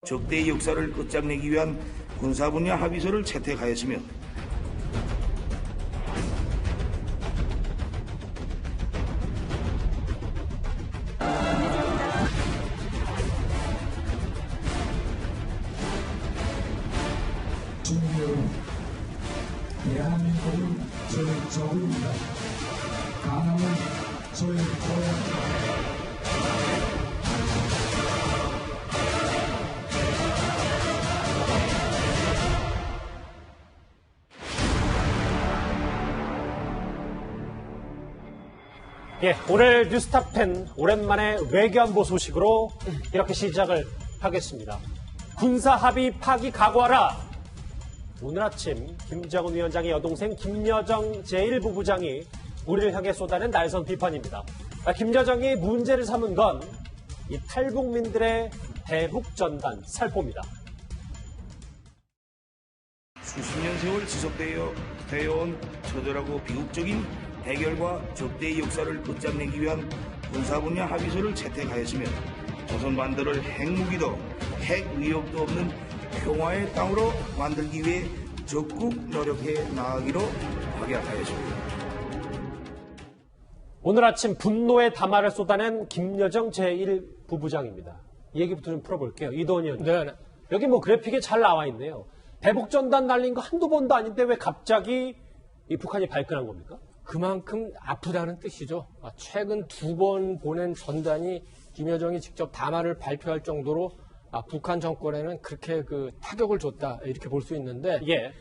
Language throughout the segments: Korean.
적대의 역사를 끝장내기 위한 군사분야 합의서를 채택하였으며 대한민국은 저의 적입니다. 강함은 저의 고향입니다. 예, 오늘 뉴스탑10 오랜만에 외교안보 소식으로 이렇게 시작을 하겠습니다. 군사합의 파기 각오하라. 오늘 아침 김정은 위원장의 여동생 김여정 제1부부장이 우리를 향해 쏟아낸 날선 비판입니다. 김여정이 문제를 삼은 건 이 탈북민들의 대북전단 살포입니다. 수십 년 세월 지속되어 온 처절하고 비극적인 해결과 적대의 역사를 끝장내기 위한 군사분야 합의서를 채택하였으며 조선 반도를 핵무기도 핵 위협도 없는 평화의 땅으로 만들기 위해 적극 노력해 나가기로 확약하였습니다. 오늘 아침 분노의 담화를 쏟아낸 김여정 제1부부장입니다. 이 얘기부터 좀 풀어볼게요. 이도원 의원님. 네. 여기 뭐 그래픽에 잘 나와 있네요. 대북전단 날린 거 한두 번도 아닌데 왜 갑자기 이 북한이 발끈한 겁니까? 그만큼 아프다는 뜻이죠. 최근 2번 보낸 전단이 김여정이 직접 담화를 발표할 정도로 북한 정권에는 그렇게 그 타격을 줬다 이렇게 볼 수 있는데 예.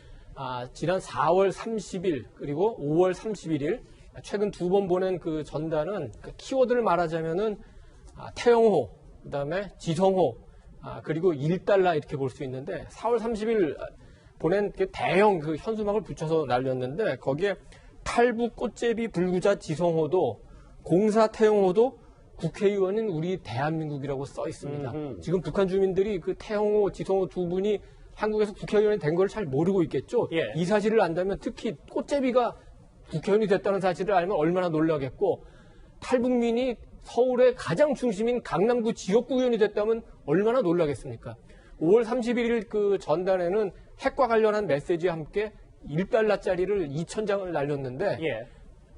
지난 4월 30일 그리고 5월 31일 최근 2번 보낸 그 전단은 그 키워드를 말하자면은 태영호, 그다음에 지성호, 그리고 1달러 이렇게 볼 수 있는데 4월 30일 보낸 그 대형 그 현수막을 붙여서 날렸는데 거기에 탈북 꽃제비 불구자 지성호도 공사 태영호도 국회의원인 우리 대한민국이라고 써 있습니다. 지금 북한 주민들이 그 태영호, 지성호 두 분이 한국에서 국회의원이 된 걸 잘 모르고 있겠죠. 예. 이 사실을 안다면 특히 꽃제비가 국회의원이 됐다는 사실을 알면 얼마나 놀라겠고 탈북민이 서울의 가장 중심인 강남구 지역구 의원이 됐다면 얼마나 놀라겠습니까? 5월 31일 그 전단에는 핵과 관련한 메시지와 함께 1달러짜리를 2,000장을 날렸는데 예.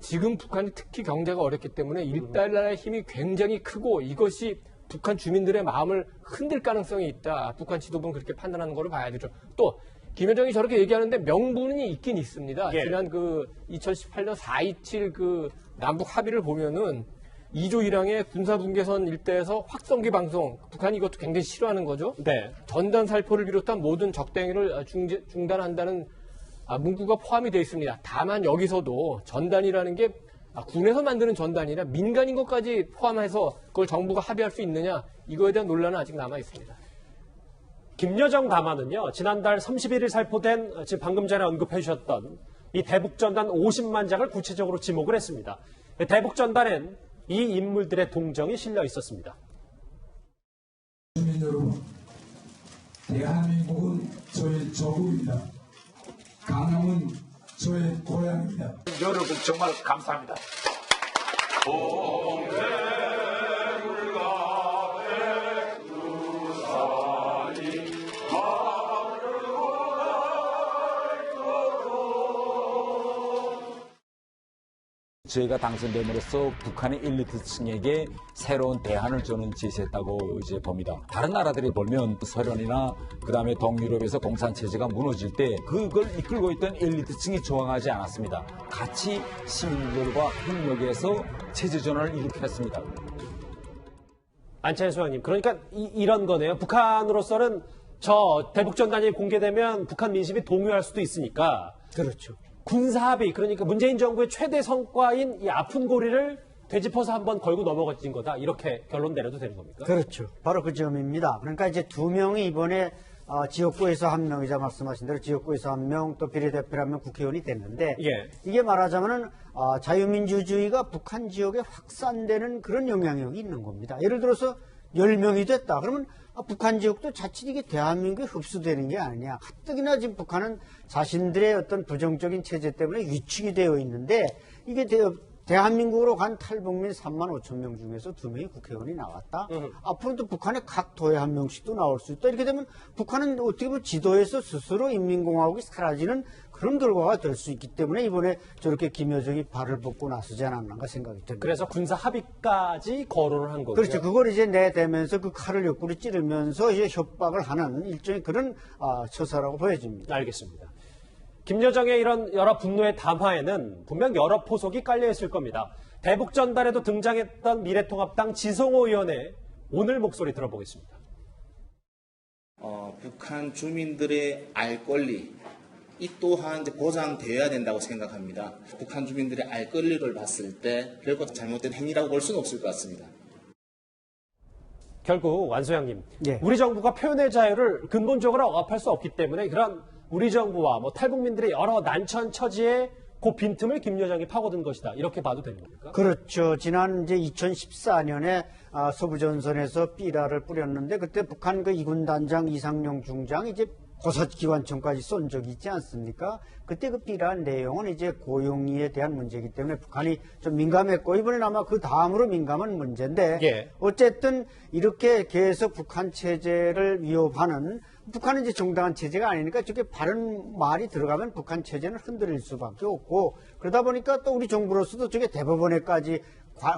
지금 북한이 특히 경제가 어렵기 때문에 1달러의 힘이 굉장히 크고 이것이 북한 주민들의 마음을 흔들 가능성이 있다. 북한 지도부는 그렇게 판단하는 거로 봐야 되죠. 또 김여정이 저렇게 얘기하는데 명분이 있긴 있습니다. 예. 지난 그 2018년 4.27 그 남북 합의를 보면은 2조 1항의 군사분계선 일대에서 확성기 방송, 북한이 이것도 굉장히 싫어하는 거죠. 네. 전단 살포를 비롯한 모든 적대행위를 중단한다는 문구가 포함이 되어 있습니다. 다만 여기서도 전단이라는 게 군에서 만드는 전단이라 민간인 것까지 포함해서 그걸 정부가 합의할 수 있느냐 이거에 대한 논란은 아직 남아 있습니다. 김여정 담화는요. 지난달 31일 살포된 지금 방금 전에 언급해 주셨던 이 대북전단 50만 장을 구체적으로 지목을 했습니다. 대북전단엔 이 인물들의 동정이 실려 있었습니다. 주민 여러분, 대한민국은 저의 적입니다. 강함은 저의 고향입니다. 여러분 정말 감사합니다. 저희가 당선됨으로써 북한의 엘리트층에게 새로운 대안을 주는 제시했다고 이제 봅니다. 다른 나라들이 보면 소련이나 그다음에 동유럽에서 공산 체제가 무너질 때 그걸 이끌고 있던 엘리트층이 저항하지 않았습니다. 같이 시민들과 협력해서 체제 전환을 일으켰습니다. 안찬 소장님, 그러니까 이런 거네요. 북한으로서는 저 대북전단이 공개되면 북한 민심이 동요할 수도 있으니까. 그렇죠. 군사합의, 그러니까 문재인 정부의 최대 성과인 이 아픈 고리를 되짚어서 한번 걸고 넘어가진 거다. 이렇게 결론 내려도 되는 겁니까? 그렇죠. 바로 그 점입니다. 그러니까 이제 2명이 이번에 지역구에서 1명이자 말씀하신 대로 지역구에서 1명 또 비례대표로 1명 국회의원이 됐는데 예. 이게 말하자면은 자유민주주의가 북한 지역에 확산되는 그런 영향력이 있는 겁니다. 예를 들어서 10명이 됐다. 그러면 북한 지역도 자칫 이게 대한민국에 흡수되는 게 아니냐. 가뜩이나 지금 북한은 자신들의 어떤 부정적인 체제 때문에 위축이 되어 있는데 이게 대한민국으로 간 탈북민 3만 5천 명 중에서 2명이 국회의원이 나왔다. 앞으로도 북한의 각 도에 한 명씩도 나올 수 있다. 이렇게 되면 북한은 어떻게 보면 지도에서 스스로 인민공화국이 사라지는 그런 결과가 될 수 있기 때문에 이번에 저렇게 김여정이 발을 벗고 나서지 않았는가 생각이 듭니다. 그래서 군사 합의까지 거론을 한 거고요. 그렇죠. 그걸 이제 내대면서 그 칼을 옆구리 찌르면서 이제 협박을 하는 일종의 그런 처사라고 보여집니다. 알겠습니다. 김여정의 이런 여러 분노의 담화에는 분명 여러 포석이 깔려 있을 겁니다. 대북전단에도 등장했던 미래통합당 지성호 의원의 오늘 목소리 들어보겠습니다. 북한 주민들의 알 권리 이 또한 이제 보장되어야 된다고 생각합니다. 북한 주민들의 알 권리를 봤을 때 결코 잘못된 행위라고 볼 수는 없을 것 같습니다. 결국 완소양님, 예. 우리 정부가 표현의 자유를 근본적으로 억압할 수 없기 때문에 그런 우리 정부와 탈북민들의 여러 난처한 처지에 그 빈틈을 김여정이 파고든 것이다. 이렇게 봐도 되는 겁니까? 그렇죠. 지난 이제 2014년에 서부전선에서 삐라를 뿌렸는데 그때 북한 그 이군 단장 이상용 중장이 이제 고사기관청까지 쏜 적이 있지 않습니까? 그때 그 삐라 내용은 이제 고용위에 대한 문제이기 때문에 북한이 좀 민감했고 이번엔 아마 그 다음으로 민감한 문제인데 예. 어쨌든 이렇게 계속 북한 체제를 위협하는 북한은 이제 정당한 체제가 아니니까 저게 바른 말이 들어가면 북한 체제는 흔들릴 수밖에 없고 그러다 보니까 또 우리 정부로서도 저게 대법원에까지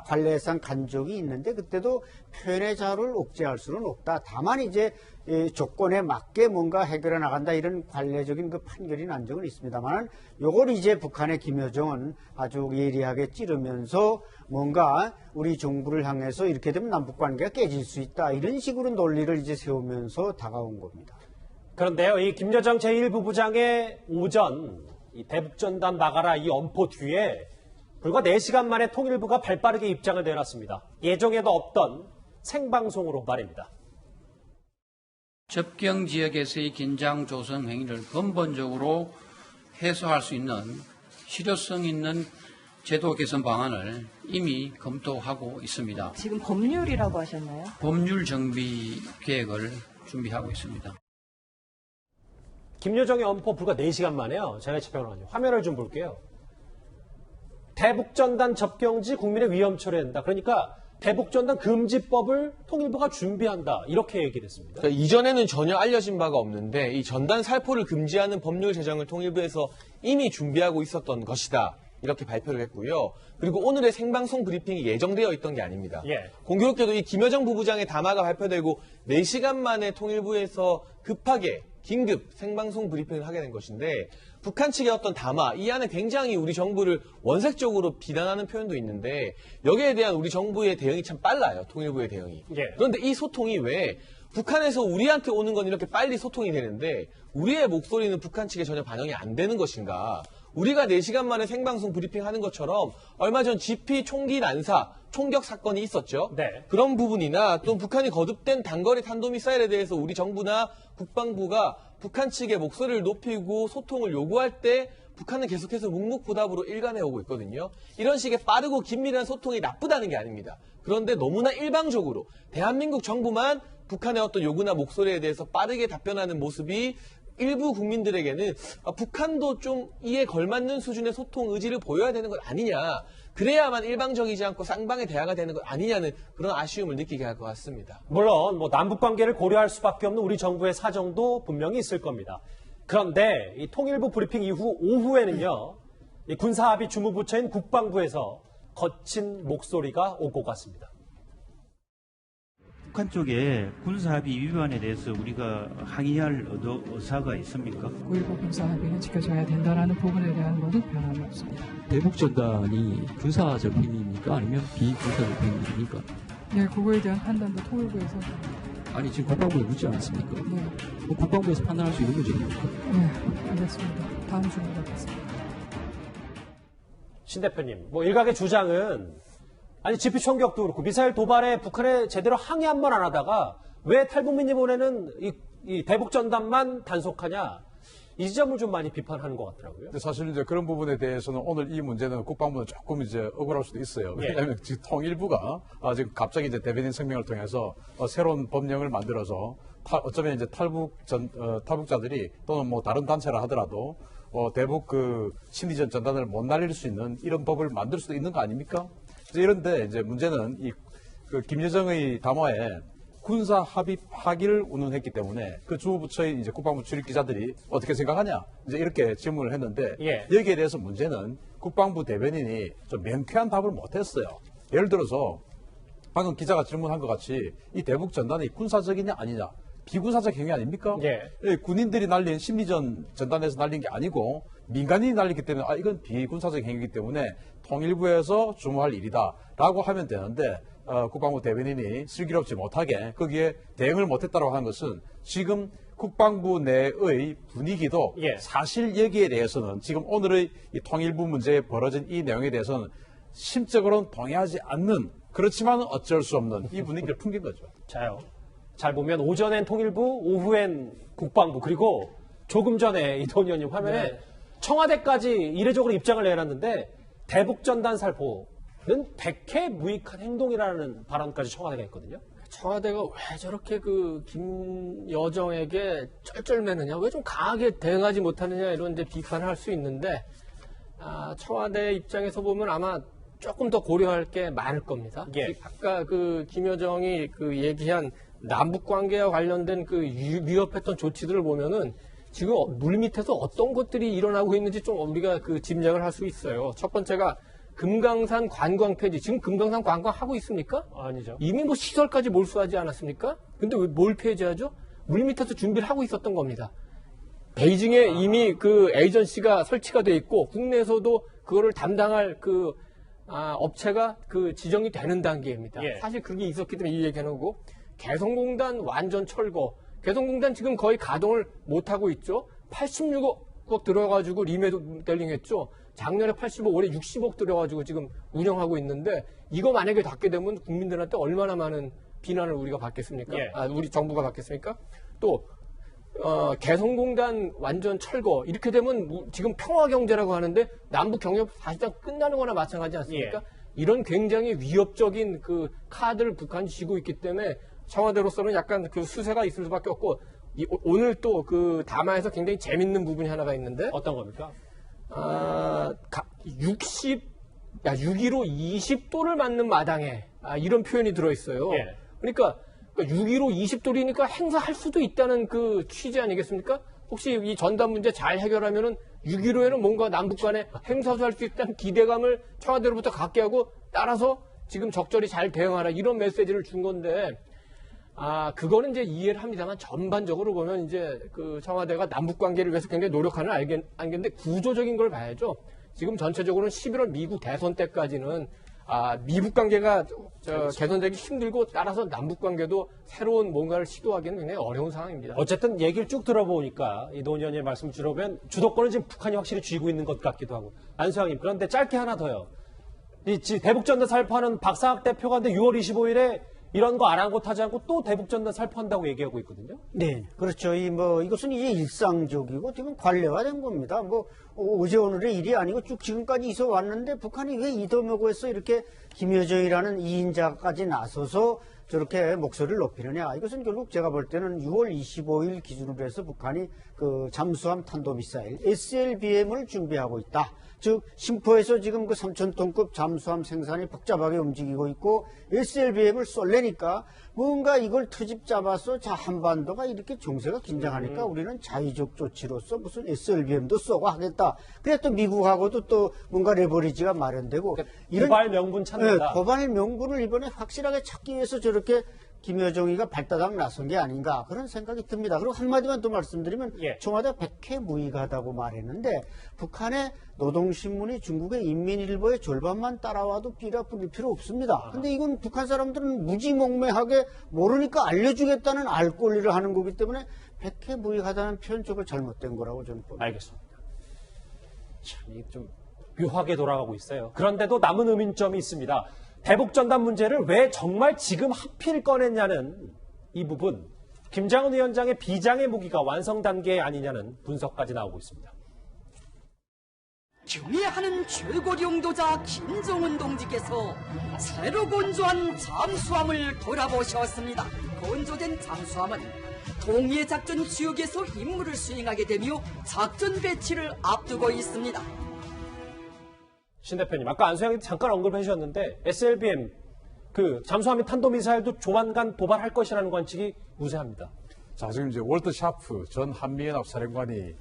관례상 간 적이 있는데 그때도 표현의 자유를 억제할 수는 없다. 다만 이제 조건에 맞게 뭔가 해결해 나간다 이런 관례적인 그 판결이 난 적은 있습니다만 요걸 이제 북한의 김여정은 아주 예리하게 찌르면서 뭔가 우리 정부를 향해서 이렇게 되면 남북관계가 깨질 수 있다 이런 식으로 논리를 이제 세우면서 다가온 겁니다. 그런데요, 이 김여정 제1부부장의 오전 이 대북전단 나가라 이 엄포 뒤에 불과 4시간 만에 통일부가 발빠르게 입장을 내놨습니다. 예정에도 없던 생방송으로 말입니다. 접경 지역에서의 긴장 조성 행위를 근본적으로 해소할 수 있는 실효성 있는 제도 개선 방안을 이미 검토하고 있습니다. 지금 법률이라고 하셨나요? 법률 정비 계획을 준비하고 있습니다. 김여정의 엄포 불과 4시간 만에요. 제가 집행을 화면을 좀 볼게요. 대북전단 접경지 국민의 위험 처리한다. 그러니까 대북전단 금지법을 통일부가 준비한다. 이렇게 얘기를 했습니다. 그러니까 이전에는 전혀 알려진 바가 없는데 이 전단 살포를 금지하는 법률 제정을 통일부에서 이미 준비하고 있었던 것이다. 이렇게 발표를 했고요. 그리고 오늘의 생방송 브리핑이 예정되어 있던 게 아닙니다. 예. 공교롭게도 이 김여정 부부장의 담화가 발표되고 4시간 만에 통일부에서 급하게 긴급 생방송 브리핑을 하게 된 것인데 북한 측의 어떤 담화, 이 안에 굉장히 우리 정부를 원색적으로 비난하는 표현도 있는데 여기에 대한 우리 정부의 대응이 참 빨라요. 통일부의 대응이. 예. 그런데 이 소통이 왜 북한에서 우리한테 오는 건 이렇게 빨리 소통이 되는데 우리의 목소리는 북한 측에 전혀 반영이 안 되는 것인가. 우리가 4시간 만에 생방송 브리핑하는 것처럼 얼마 전 GP 총기 난사, 총격 사건이 있었죠. 네. 그런 부분이나 또 북한이 거듭된 단거리 탄도미사일에 대해서 우리 정부나 국방부가 북한 측의 목소리를 높이고 소통을 요구할 때 북한은 계속해서 묵묵부답으로 일관해오고 있거든요. 이런 식의 빠르고 긴밀한 소통이 나쁘다는 게 아닙니다. 그런데 너무나 일방적으로 대한민국 정부만 북한의 어떤 요구나 목소리에 대해서 빠르게 답변하는 모습이 일부 국민들에게는 북한도 좀 이에 걸맞는 수준의 소통 의지를 보여야 되는 것 아니냐. 그래야만 일방적이지 않고 쌍방의 대화가 되는 것 아니냐는 그런 아쉬움을 느끼게 할 것 같습니다. 물론 남북관계를 고려할 수밖에 없는 우리 정부의 사정도 분명히 있을 겁니다. 그런데 이 통일부 브리핑 이후 오후에는요. 이 군사합의 주무부처인 국방부에서 거친 목소리가 오고 갔습니다. 북한 쪽에 군사합의 위반에 대해서 우리가 항의할 의사가 있습니까? 9.19 군사합의는 지켜져야 된다는 부분에 대한 것은 변함이 없습니다. 대북전단이 군사적 행위입니까? 아니면 비군사적 행위입니까? 네, 그거에 대한 판단도 통일부에서. 아니, 지금 국방부에 묻지 않았습니까? 네. 국방부에서 판단할 수 있는 문제입니까? 네, 알겠습니다. 다음 질문 받겠습니다. 신 대표님, 일각의 주장은 아니 GP 총격도 그렇고 미사일 도발에 북한에 제대로 항의 한 번 안 하다가 왜 탈북민 이번에는 이 대북전단만 단속하냐 이 지점을 좀 많이 비판하는 것 같더라고요. 사실 이제 그런 부분에 대해서는 오늘 이 문제는 국방부는 조금 이제 억울할 수도 있어요. 왜냐하면 지금 통일부가 지금 갑자기 이제 대변인声明을 통해서 새로운 법령을 만들어서 어쩌면 이제 탈북자들이 또는 뭐 다른 단체라 하더라도 대북 그 심리전 전단을 못 날릴 수 있는 이런 법을 만들 수도 있는 거 아닙니까? 이런데 이제 문제는 그 김여정의 담화에 군사 합의 파기를 운운했기 때문에 그 주무부처의 이제 국방부 출입 기자들이 어떻게 생각하냐 이제 이렇게 질문을 했는데 여기에 대해서 문제는 국방부 대변인이 좀 명쾌한 답을 못했어요. 예를 들어서 방금 기자가 질문한 것 같이 이 대북 전단이 군사적이냐 아니냐 비군사적 행위 아닙니까? 군인들이 날린 심리전 전단에서 날린 게 아니고 민간인이 날리기 때문에 이건 비군사적 행위이기 때문에 통일부에서 주무할 일이다라고 하면 되는데 국방부 대변인이 슬기롭지 못하게 거기에 대응을 못했다고 하는 것은 지금 국방부 내의 분위기도 사실 여기에 대해서는 지금 오늘의 이 통일부 문제에 벌어진 이 내용에 대해서는 심적으로는 동의하지 않는 그렇지만 어쩔 수 없는 이 분위기를 풍긴 거죠. 자요. 잘 보면 오전엔 통일부, 오후엔 국방부, 그리고 조금 전에 이동훈 의원님 화면에 청와대까지 이례적으로 입장을 내놨는데 대북전단 살포는 백해 무익한 행동이라는 발언까지 청와대가 했거든요. 청와대가 왜 저렇게 그 김여정에게 쩔쩔매느냐, 왜 좀 강하게 대응하지 못하느냐 이런 이제 비판을 할 수 있는데 청와대 입장에서 보면 아마 조금 더 고려할 게 많을 겁니다. 아까 그 김여정이 그 얘기한 남북 관계와 관련된 그 위협했던 조치들을 보면은 지금 물밑에서 어떤 것들이 일어나고 있는지 좀 우리가 그 짐작을 할 수 있어요. 첫 번째가 금강산 관광 폐지. 지금 금강산 관광하고 있습니까? 아니죠. 이미 뭐 시설까지 몰수하지 않았습니까? 근데 왜 뭘 폐지하죠? 물밑에서 준비를 하고 있었던 겁니다. 베이징에 이미 그 에이전시가 설치가 돼 있고 국내에서도 그거를 담당할 그 업체가 그 지정이 되는 단계입니다. 사실 그게 있었기 때문에 이 얘기하는 거고, 개성공단 완전 철거. 개성공단 지금 거의 가동을 못 하고 있죠. 86억 들어가지고 리모델링 했죠. 작년에 85, 올해 60억 들어가지고 지금 운영하고 있는데 이거 만약에 닫게 되면 국민들한테 얼마나 많은 비난을 우리가 받겠습니까? 우리 정부가 받겠습니까? 또 개성공단 완전 철거 이렇게 되면 지금 평화경제라고 하는데 남북 경협 사실상 끝나는 거나 마찬가지 않습니까? 이런 굉장히 위협적인 그 카드를 북한이 쥐고 있기 때문에 청와대로서는 약간 그 수세가 있을 수밖에 없고, 오늘 또 그 담화에서 굉장히 재밌는 부분이 하나가 있는데 어떤 겁니까? 6.15 20도를 맞는 마당에 이런 표현이 들어있어요. 그러니까 6.15 20도리니까 행사할 수도 있다는 그 취지 아니겠습니까? 혹시 이 전단 문제 잘 해결하면은 6.15에는 뭔가 남북 간에 행사도 할 수 있다는 기대감을 청와대로부터 갖게 하고, 따라서 지금 적절히 잘 대응하라 이런 메시지를 준 건데, 그거는 이제 이해를 합니다만 전반적으로 보면 이제 그 청와대가 남북 관계를 위해서 굉장히 노력하는 알겠는데 구조적인 걸 봐야죠. 지금 전체적으로는 11월 미국 대선 때까지는 미북 관계가 개선되기 힘들고, 따라서 남북 관계도 새로운 뭔가를 시도하기는 굉장히 어려운 상황입니다. 어쨌든 얘기를 쭉 들어보니까 이동훈 의원의 말씀 들어보면 주도권은 지금 북한이 확실히 쥐고 있는 것 같기도 하고. 안수양님, 그런데 짧게 하나 더요. 이 대북전단 살포하는 박상학 대표가 근데 6월 25일에 이런 거 아랑곳하지 않고 또 대북전단 살포한다고 얘기하고 있거든요. 네, 그렇죠. 이것은 이제 일상적이고 지금 관례화된 겁니다. 어제 오늘의 일이 아니고 쭉 지금까지 있어 왔는데, 북한이 왜 이더머고에서 이렇게 김여정이라는 2인자까지 나서서 저렇게 목소리를 높이느냐. 이것은 결국 제가 볼 때는 6월 25일 기준으로 해서 북한이 그 잠수함 탄도미사일 SLBM을 준비하고 있다. 즉 심포에서 지금 그 3,000톤급 잠수함 생산이 복잡하게 움직이고 있고, SLBM을 쏠래니까 뭔가 이걸 트집 잡아서 한반도가 이렇게 정세가 긴장하니까 우리는 자의적 조치로서 무슨 SLBM도 쏘고 하겠다. 그래 또 미국하고도 또 뭔가 레버리지가 마련되고, 이런 도발 명분 찾는다. 도발 명분을 이번에 확실하게 찾기 위해서 저렇게 김여정이가 발다닥 나선 게 아닌가, 그런 생각이 듭니다. 그리고 한마디만 더 말씀드리면 청와대가 백해무익하다고 말했는데, 북한의 노동신문이 중국의 인민일보의 절반만 따라와도 삐라 뿌릴 필요 없습니다. 근데 이건 북한 사람들은 무지몽매하게 모르니까 알려주겠다는 알 권리를 하는 거기 때문에 백해무익하다는 표현 쪽을 잘못된 거라고 저는 봅니다. 알겠습니다. 참, 이게 좀 묘하게 돌아가고 있어요. 그런데도 남은 의문점이 있습니다. 대북전단 문제를 왜 정말 지금 하필 꺼냈냐는 이 부분, 김장훈 위원장의 비장의 무기가 완성 단계에 아니냐는 분석까지 나오고 있습니다. 경애하는 최고領導자 김정은 동지께서 새로 건조한 잠수함을 돌아보셨습니다. 건조된 잠수함은 동해 작전 지역에서 임무를 수행하게 되며 작전 배치를 앞두고 있습니다. 신 대표님, 아까 안수양이 잠깐 언급해 주셨는데 SLBM 그 잠수함 및 탄도미사일도 조만간 도발할 것이라는 관측이 우세합니다. 자, 지금 이제 월드 샤프 전 한미연합 사령관이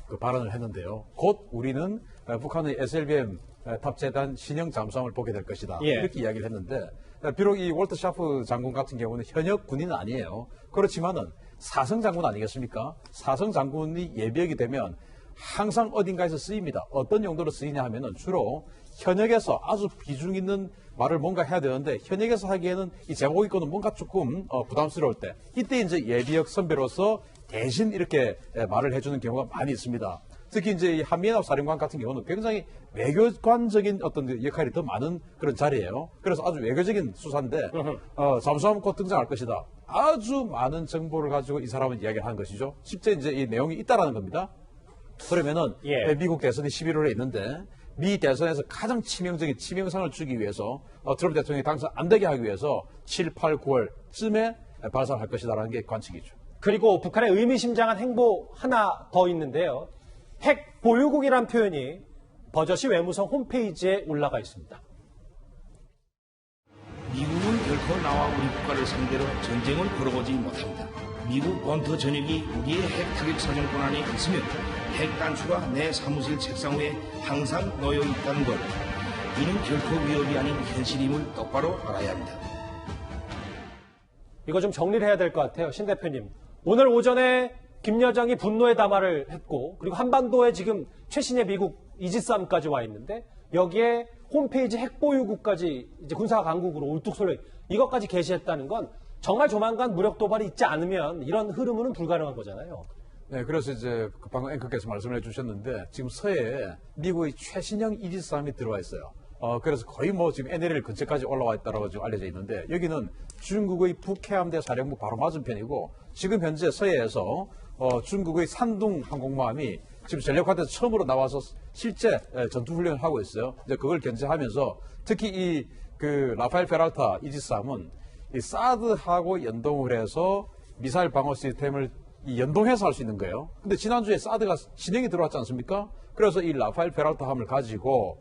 그 발언을 했는데요. 곧 우리는 북한의 SLBM 탑재단 신형 잠수함을 보게 될 것이다. 예. 이렇게 이야기를 했는데, 비록 이 월드 샤프 장군 같은 경우는 현역 군인은 아니에요. 그렇지만은 사성 장군 아니겠습니까? 사성 장군이 예비역이 되면 항상 어딘가에서 쓰입니다. 어떤 용도로 쓰이냐 하면은 주로 현역에서 아주 비중 있는 말을 뭔가 해야 되는데 현역에서 하기에는 이 제목이거는 뭔가 조금 부담스러울 때 이때 이제 예비역 선배로서 대신 이렇게 말을 해주는 경우가 많이 있습니다. 특히 이제 이 한미연합 사령관 같은 경우는 굉장히 외교관적인 어떤 역할이 더 많은 그런 자리예요. 그래서 아주 외교적인 수사인데 잠수함 곧 등장할 것이다. 아주 많은 정보를 가지고 이 사람은 이야기를 하는 것이죠. 실제 이제 이 내용이 있다라는 겁니다. 그러면은 미국 대선이 11월에 있는데 미 대선에서 가장 치명적인 치명상을 주기 위해서 트럼프 대통령이 당선 안 되게 하기 위해서 7, 8, 9월쯤에 발사할 것이다라는 게 관측이죠. 그리고 북한의 의미심장한 행보 하나 더 있는데요. 핵 보유국이란 표현이 버젓이 외무성 홈페이지에 올라가 있습니다. 미국은 결코 나와 우리 국가를 상대로 전쟁을 걸어보지 못합니다. 미국 본토 전역이 우리의 핵 타격 사정권 안에 있으면 핵 단추가 내 사무실 책상 위에 항상 놓여 있다는 것. 이는 결코 위협이 아닌 현실임을 똑바로 알아야 합니다. 이거 좀 정리를 해야 될 것 같아요. 신 대표님. 오늘 오전에 김 여정이 분노의 담화를 했고 그리고 한반도에 지금 최신의 미국 이지스함까지 와 있는데 여기에 홈페이지 핵보유국까지 이제 군사 강국으로 울뚝설려 이것까지 게시했다는 건 정말 조만간 무력 도발이 있지 않으면 이런 흐름은 불가능한 거잖아요. 네, 그래서 이제 방금 앵커께서 말씀을 해주셨는데 지금 서해에 미국의 최신형 이지스함이 들어와 있어요. 그래서 거의 뭐 지금 NLL 근처까지 올라와 있다고 지금 알려져 있는데 여기는 중국의 북해함대 사령부 바로 맞은편이고 지금 현재 서해에서 중국의 산둥 항공모함이 지금 전력화돼서 처음으로 나와서 실제 전투 훈련을 하고 있어요. 이제 그걸 견제하면서 특히 이 그 라파엘 페랄타 이지스함은 이 사드하고 연동을 해서 미사일 방어 시스템을 연동해서 할 수 있는 거예요. 근데 지난주에 사드가 진행이 들어왔지 않습니까? 그래서 이 라파엘 페랄타함을 가지고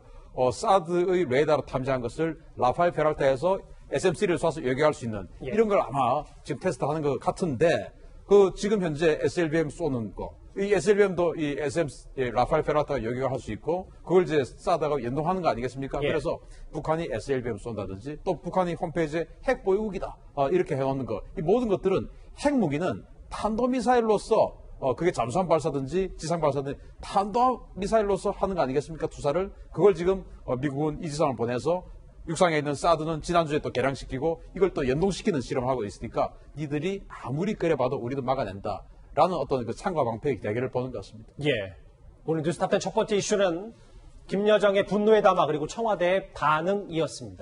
사드의 레이더로 탐지한 것을 라파엘 페랄타에서 SM3를 쏴서 요격할 수 있는 이런 걸 아마 지금 테스트하는 것 같은데 그 지금 현재 SLBM 쏘는 거, 이 SLBM도 이 라파엘 페랄타가 요격을 할 수 있고 그걸 이제 사드가 연동하는 거 아니겠습니까? 그래서 북한이 SLBM 쏜다든지 또 북한이 홈페이지에 핵 보유국이다 이렇게 해놓는 거, 이 모든 것들은 핵무기는 탄도미사일로서 그게 잠수함 발사든지 지상 발사든지 탄도미사일로서 하는 거 아니겠습니까? 투사를 그걸 지금 미국은 이지상을 보내서 육상에 있는 사드는 지난주에 또 개량시키고 이걸 또 연동시키는 실험을 하고 있으니까 니들이 아무리 그래봐도 우리도 막아낸다라는 어떤 그 창과 방패의 대결을 보는 것 같습니다. 예. 오늘 뉴스탑10 첫 번째 이슈는 김여정의 분노의 담화 그리고 청와대의 반응이었습니다.